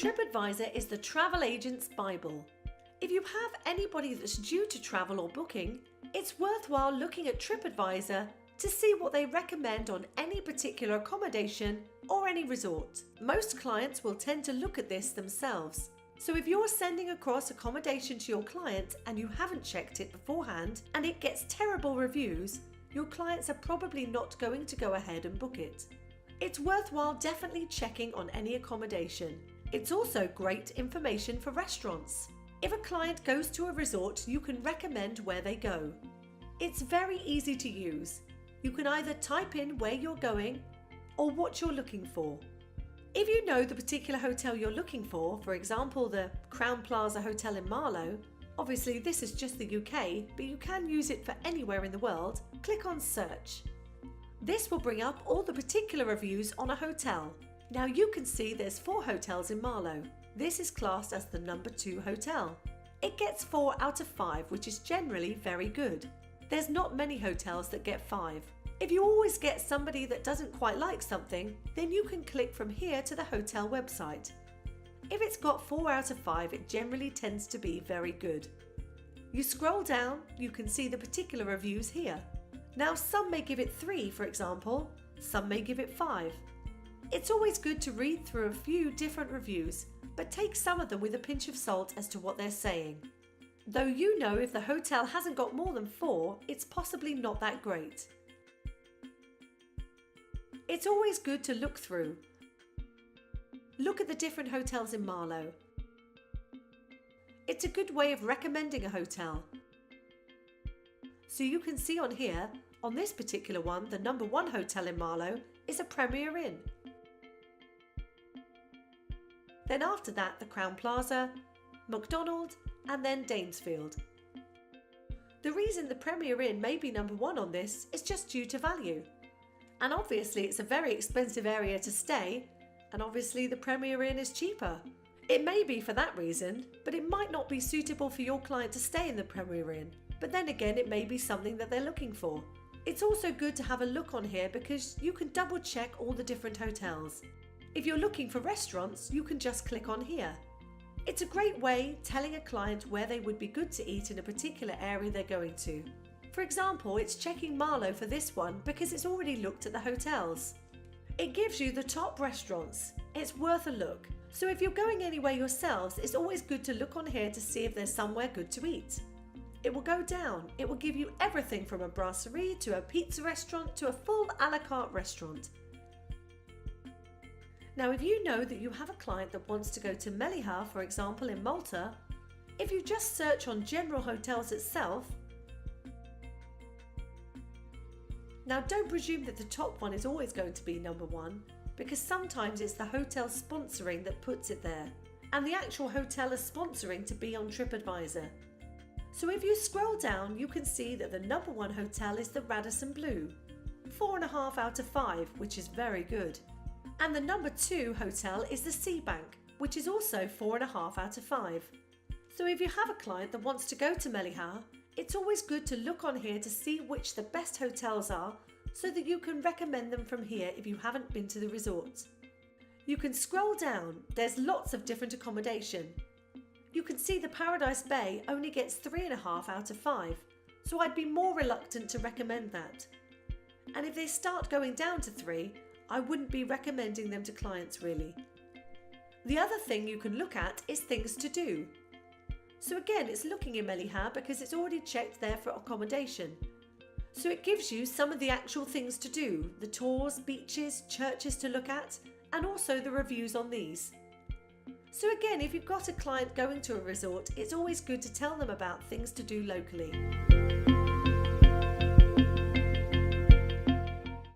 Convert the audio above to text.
Tripadvisor is the travel agent's Bible. If you have anybody that's due to travel or booking, it's worthwhile looking at Tripadvisor to see what they recommend on any particular accommodation or any resort. Most clients will tend to look at this themselves. So if you're sending across accommodation to your client and you haven't checked it beforehand and it gets terrible reviews, your clients are probably not going to go ahead and book it. It's worthwhile definitely checking on any accommodation. It's also great information for restaurants. If a client goes to a resort, you can recommend where they go. It's very easy to use. You can either type in where you're going or what you're looking for. If you know the particular hotel you're looking for example the Crowne Plaza Hotel in Marlow, obviously this is just the UK, but you can use it for anywhere in the world, click on search. This will bring up all the particular reviews on a hotel. Now you can see there's 4 hotels in Marlow. This is classed as the number 2 hotel. It gets 4 out of 5, which is generally very good. There's not many hotels that get 5. If you always get somebody that doesn't quite like something, then you can click from here to the hotel website. If it's got 4 out of 5, it generally tends to be very good. You scroll down, you can see the particular reviews here. Now some may give it 3, for example, some may give it 5. It's always good to read through a few different reviews, but take some of them with a pinch of salt as to what they're saying. Though you know if the hotel hasn't got more than 4, it's possibly not that great. It's always good to look through. Look at the different hotels in Marlow. It's a good way of recommending a hotel. So you can see on here, on this particular one, the number 1 hotel in Marlow is a Premier Inn. Then after that, the Crowne Plaza, McDonald, and then Danesfield. The reason the Premier Inn may be number 1 on this is just due to value. And obviously it's a very expensive area to stay, and obviously the Premier Inn is cheaper. It may be for that reason, but it might not be suitable for your client to stay in the Premier Inn. But then again, it may be something that they're looking for. It's also good to have a look on here because you can double check all the different hotels. If you're looking for restaurants, you can just click on here. It's a great way telling a client where they would be good to eat in a particular area they're going to. For example, it's checking Marlow for this one because it's already looked at the hotels. It gives you the top restaurants. It's worth a look. So if you're going anywhere yourselves, it's always good to look on here to see if there's somewhere good to eat. It will go down. It will give you everything from a brasserie to a pizza restaurant to a full a la carte restaurant. Now if you know that you have a client that wants to go to Melliha, for example in Malta, if you just search on general hotels itself, now don't presume that the top one is always going to be number 1, because sometimes it's the hotel sponsoring that puts it there, and the actual hotel is sponsoring to be on Tripadvisor. So if you scroll down, you can see that the number 1 hotel is the Radisson Blu, 4.5 out of 5, which is very good. And the number 2 hotel is the Seabank, which is also 4.5 out of 5. So if you have a client that wants to go to Melliha, it's always good to look on here to see which the best hotels are so that you can recommend them from here if you haven't been to the resort. You can scroll down, there's lots of different accommodation. You can see the Paradise Bay only gets 3.5 out of 5, so I'd be more reluctant to recommend that. And if they start going down to 3, I wouldn't be recommending them to clients really. The other thing you can look at is things to do. So again, it's looking in Melliha because it's already checked there for accommodation. So it gives you some of the actual things to do, the tours, beaches, churches to look at, and also the reviews on these. So again, if you've got a client going to a resort, it's always good to tell them about things to do locally.